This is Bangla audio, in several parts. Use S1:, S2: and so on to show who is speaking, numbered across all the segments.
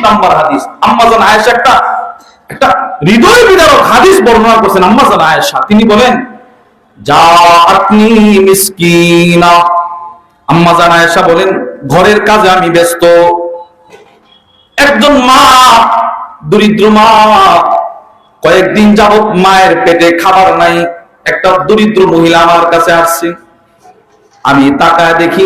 S1: নম্বর হাদিস। আম্মা জান আয়েশা একটা হৃদয় বিদারক হাদিস বর্ণনা করছেন আম্মা জান আয়েশা। তিনি বলেন, জাআতনি মিসকিনা, আম্মা জান আয়েশা বলেন, ঘরের কাজে আমি ব্যস্ত, একজন মা, দরিদ্র মা, কয়েকদিন যাবত মায়ের পেটে খাবার নাই, একটা দরিদ্র মহিলা আমার কাছে আসছে। আমি তাকায় দেখি,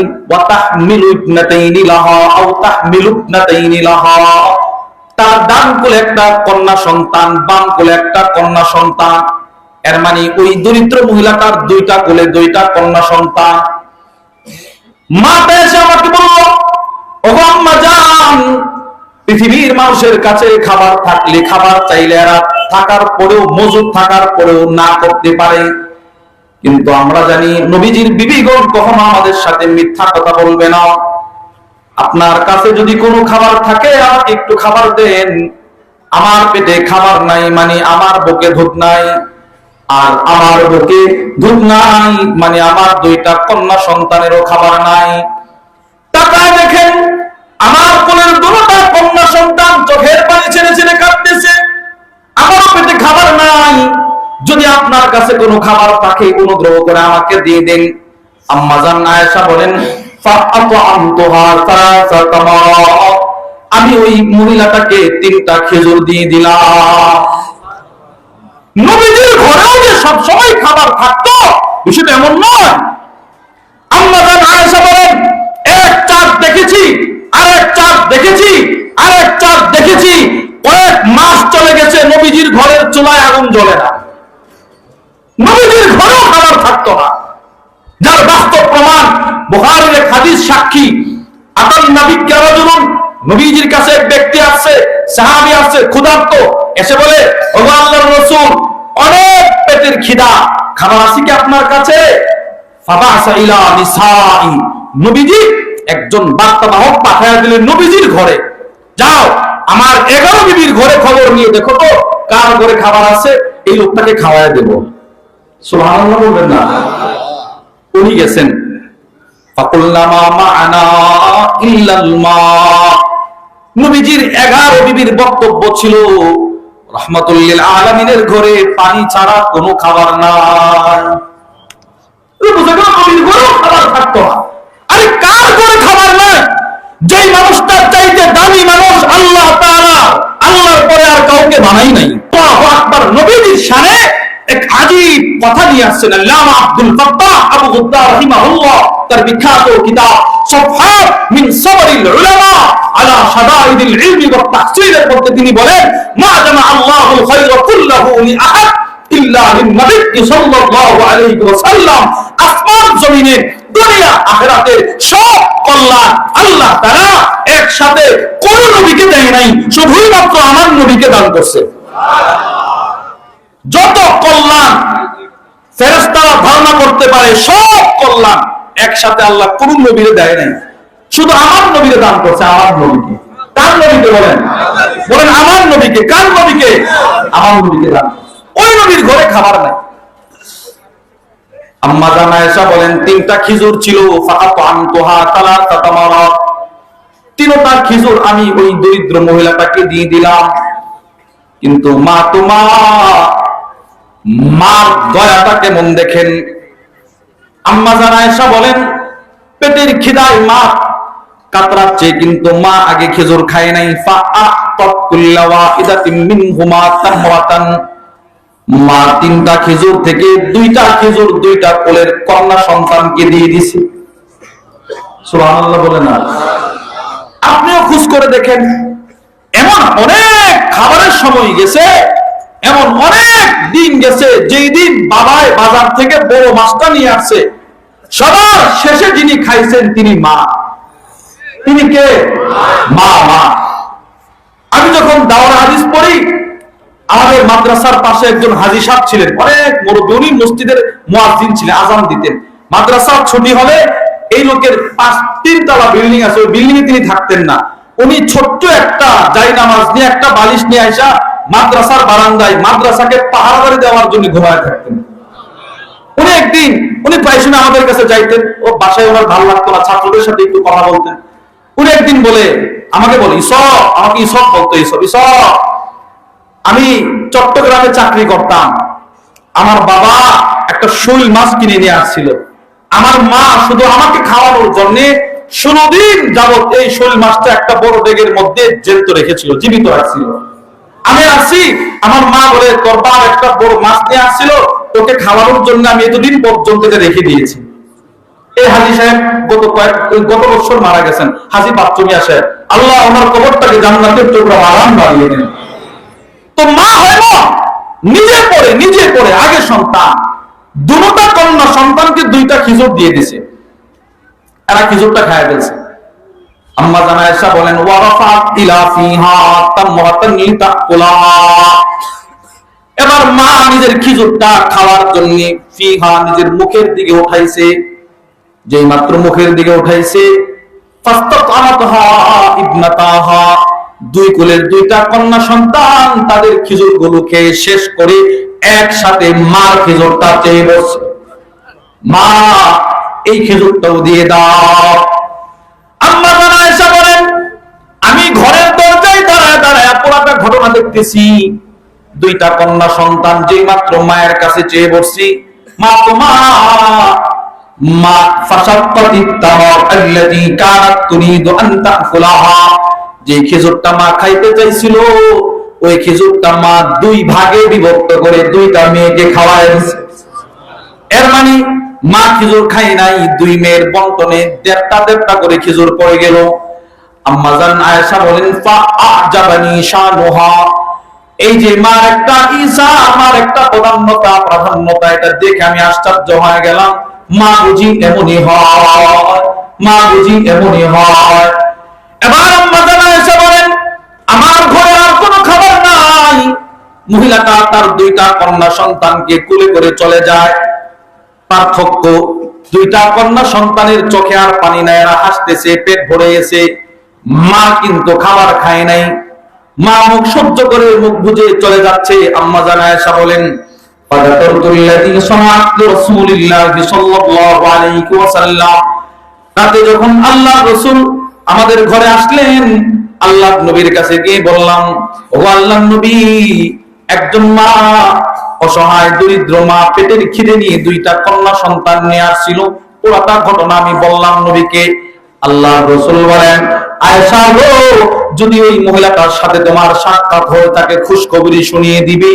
S1: তার ডান কোলে একটা কন্যা সন্তান, বাম কোলে একটা কন্যা সন্তান। এর মানে ওই দরিদ্র মহিলাটার দুইটা কোলে দুইটা কন্যা সন্তান। মা এসে আমাকে বলল, ওগো আম্মা জান, পৃথিবীর মানুষের কাছে খাবার থাকলে, খাবার চাইলে এরা থাকার পরেও, মজুদ থাকার পরেও না করতে পারে, কিন্তু আমরা জানি নবীজির বিবিগণ কখনো আমাদের সাথে মিথ্যা কথা বলবে না। আপনার কাছে যদি কোনো খাবার থাকে আমাকে একটু খাবার দেন, আমার পেটে খাবার নাই মানে আমার বুকে দুধ নাই, আর আমার বুকে দুধ নাই মানে আমার দুইটা কন্যা সন্তানেরও খাবার নাই। তাকায় দেখেন আমার কোলের দুটো কন্যা সন্তান চোখের পানি ছেড়ে ছেড়ে কাঁদতেছে, আমার পেটে খাবার নাই, যদি আপনার কাছে কোনো খাবার থাকে অনুগ্রহ করে আমাকে দিয়ে দেন। আম্মা জান আয়েশা বলেন, আমি ওই মহিলাটাকে 3টা খেজুর দিয়ে দিলাম। নবীজির ঘরেও যে সব সময় খাবার থাকতো বিষয়টা এমন নয়। আম্মা জান আয়েশা বলেন, এক চাঁদ দেখেছি, আরেক চাঁদ দেখেছি, আরেক চাঁদ দেখেছি, কয়েক মাস চলে গেছে নবীজির ঘরের চুলায় আগুন জ্বলে না, নবীজির ঘরেও খাবার থাকতো না। যার বাস্তব প্রমাণ বুখারীর এক হাদিস সাক্ষী। আতান নবী রাজুলুন, নবীজির কাছে এক ব্যক্তি আসছে, সাহাবী আসছে, ক্ষুধার্ত, এসে বলে, ওগো আল্লাহর রাসূল, অনেক পেটের খিদা, খাবার আছে কি আপনার কাছে? ফাবাসা ইলা নিসাই, নবীজি একজন বার্তাবাহক পাঠায়া দিলেন নবীজির ঘরে, যাও আমার 11 বিবির ঘরে খবর নিয়ে দেখো তো কার ঘরে খাবার আছে, এই লোকটাকে খাওয়ায় দেব। সুবহানাল্লাহ বলবেন না? উনি গেছেন, ফাকুল্লামা মা'আনা ইল্লাল মা, নবীজির 11 বিবির বক্তব্য ছিল রাহমাতুল লিল আলামিনের ঘরে পানি ছাড়া কোনো খাবার নাই। বুঝা গেল নবীর ঘরেও খাবার থাকতো না। আরে কার ঘরে খাবার নাই? যেই মানুষটার চাইতে দামি মানুষ আল্লাহ তাআলা, আল্লাহর পরে আর কাউকে বানাই নাই। আল্লাহু আকবার। নবীজির শানে এক আজীব কথা নিয়ে আসছেন আল্লামা আব্দুল ফাত্তাহ আবু গুদ্দা রাহিমাহুল্লাহ, তার বিখ্যাত কিতাব সাফহাত মিন সাবরিল উলামা আলা শাদাইদিল ইলমি ওয়া তাহসিলের মধ্যে তিনি বলেন, মা জামা আল্লাহুল খায়রা কুল্লাহু লি আহাদ ইল্লা লিন নবী সাল্লাল্লাহু আলাইহি ওয়াসাল্লাম। আসমান জমিনে দুনিয়া আখিরাতের সব কল্যাণ আল্লাহ তাআলা একসাথে কোন নবীকে দেয় নাই, শুধুই মাত্র আমার নবীকে দান করছে। যত কল্যাণ ফেরেশতারা ধারণা করতে পারে সব কল্যাণ একসাথে আল্লাহ কোন নবীরে দেয় নাই, শুধু আমার নবীরে দান করছে। আমার নবীকে, কার নবীকে বলেন? বলেন আমার নবীকে। কার নবীকে? আমার নবীকে দান। ওই নবীর ঘরে খাবার নাই। আম্মা জান আয়েশা বলেন, 3টা খেজুর ছিল, ফাআতামতুহা সালাসাতা মারাত, 3টা খেজুর আমি ওই দরিদ্র মহিলাটাকে দিয়ে দিলাম। কিন্তু মা, তোমার মার দয়াটা কেমন দেখেন। আম্মা জান আয়েশা বলেন, পেটের খিদায় মা কাতরাচ্ছে, কিন্তু মা আগে খেজুর খায় নাই। ফাআতাত কুল্লা ওয়াহিদাতিন মিনহুমা তামরাতান, মা 3টা খেজুর থেকে 2টা খেজুর 2টা কোলের কন্যা সন্তানকে দিয়ে দিছে। সুবহানাল্লাহ বলেন না? আপনিও খোঁজ করে দেখেন, এমন অনেক খাবারের সময় গেছে, এমন অনেক দিন গেছে যেই দিন বাবাই বাজার থেকে বড় মাছটা নিয়ে আসছে, সবার শেষে যিনি খাইছেন তিনি মা। তিনি কে? মা। মা। আমি যখন দাওরা হাদিস পড়ি, আমাদের মাদ্রাসার পাশে একজন হাজী সাহেব ছিলেন, অনেক মুরব্বী, উনি মসজিদের মুয়াজ্জিন ছিলেন, আযান দিতেন। মাদ্রাসার ছুটি হলে এই লোকের 3 তলা বিল্ডিং আছে, ওই বিল্ডিং এ তিনি থাকতেন না। উনি ছোট্ট একটা জায়নামাজ নিয়ে, একটা বালিশ নিয়ে আইসা মাদ্রাসার বারান্দায় মাদ্রাসাকে পাহারাদারি দেওয়ার জন্য ঘুমায় থাকতেন। উনি একদিন, উনি প্রায় সময় আমাদের কাছে যাইতেন, ও বাসায় ওনার ভালো লাগতো না, ছাত্রদের সাথে একটু কথা বলতেন। উনি একদিন বলে, আমাকে বলে ইসব, আমাকে ইসব বলতো, ইসব ইসব। আমি চট্টগ্রামে চাকরি করতাম, আমার বাবা একটা শোল মাছ কিনে নিয়ে আসছিল, আমার মা শুধু আমাকে খাওয়ানোর জন্য 16 দিন যাবত এই শোল মাছটা একটা বড় ডেগের মধ্যে জ্যান্ত রেখেছিল, জীবিত রাখছিল। আমি আসছি, আমার মা বলে তোর বাপ একটা বড় মাছ নিয়ে আসছিল, তোকে খাওয়ানোর জন্য আমি এতদিন পর্যন্ত রেখে দিয়েছি। এই হাজী সাহেব গত বছর মারা গেছেন, হাজী বাচ্চুমিয়া সাহেব, আল্লাহ ওনার কবরটাকে জান্নাতের টুকরা আরাম বানিয়ে দেন। তো মা হয় না, নিজে পড়ে আগে সন্তান, দুটা কন্যা সন্তানকে 2টা খেজুর দিয়ে দিছে, এরা খেজুরটা খায় ফেলছে। আম্মা জান আয়েশা বলেন ওয়ারাফাত ইলা ফিহা তামরাতান লিতাকুলাহা, এবার মা নিজের খেজুরটা খাওয়ার জন্য ফিহা নিজের মুখের দিকে উঠাইছে, যেই মাত্র মুখের দিকে উঠাইছে ফাস্তাতাআতহা ইবনাতাহা, 2 কোলের 2টা কন্যা সন্তান তাদের খেজুর গুলো খেয়ে শেষ করে একসাথে মার খেজুরটা চেয়ে বসে, মা এই খেজুরটাও দিয়ে দাও। আম্মা জান আয়েশা বলেন আমি ঘরের দরজায় দাঁড়ায় দাঁড়ায় পুরোটা ঘটনা দেখতেছি। 2টা কন্যা সন্তান যেই মাত্র মায়ের কাছে চেয়ে বসছি, মা তোমা মা ফাশাক্কাতিত তামার আল্লাতী কানাত তুরিদু আন তাকুলাহা, যে খেজুরটা মা খাইতে চাইছিল ওই খেজুরটা মা 2 ভাগে বিভক্ত করে 2টা মেয়েকে খাওয়ায় দিয়েছে। এর মানে মা খেজুর খাই নাই, 2 মেয়ের বন্টনে 1.5 করে খেজুর পড়ে গেল। আম্মা জান আয়েশা বলেন ফা আজাবানি শানুহা, এই যে মার একটা ঈসা, আমার একটা প্রাধান্যতা, এটা দেখে আমি আশ্চর্য হয়ে গেলাম। মা বুঝি এমনই হয়, মা বুঝি এমনই হয়। এবার আম্মা জান আয়েশা বলেন আমার ঘরে আর কোনো খাবার নাই। মহিলাটা তার 2টা কন্যা সন্তানকে কুলে করে চলে যায়। পার্থক্য, 2টা কন্যা সন্তানের চোখে আর পানি নাই, এরা হাসতেছে, পেট ভরে গেছে। মা কিন্তু খাবার খায় নাই, মা মুখ সহ্য করে মুখ বুজে চলে যাচ্ছে। আম্মা জান আয়েশা বলেন রাতে যখন আল্লাহ রাসূল আমাদের ঘরে আসলেন, আল্লাহ নবীর কাছে গিয়ে বললাম ও আল্লাহ নবী, একজন মা, অসহায় দরিদ্র মা, পেটের খিদে নিয়ে 2টা কন্যা সন্তান নিয়ে আসছিল, পুরোটা ঘটনা আমি বললাম নবীকে। আল্লাহ রাসূল বলেন আয়েশা গো, যদি ওই মহিলাটার সাথে তোমার সাক্ষাৎ হয় তাকে খুশখবরি শুনিয়ে দিবে,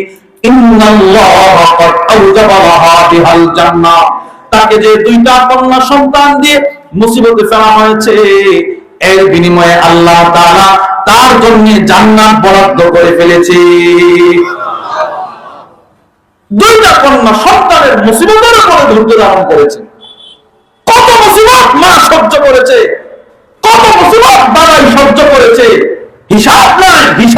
S1: ইন্নাল্লাহা ক্বাদ আওজাবা লাহা বিহাল জান্নাহ, তাকে যে 2টা কন্যা সন্তান দিয়ে মুসিবতে ফেলা হয়েছে এর বিনিময়ে আল্লাহ তাআলা তার জন্য জান্নাত বরাদ্দ করে ফেলেছে। 2টা কন্যা সন্তানের মুসিবতের উপরে ধৈর্য ধারণ করেছে। কত মুসিবত মা সহ্য করেছে, কত মুসিবত বাবাই সহ্য করেছে, হিসাব নাই, হিসাব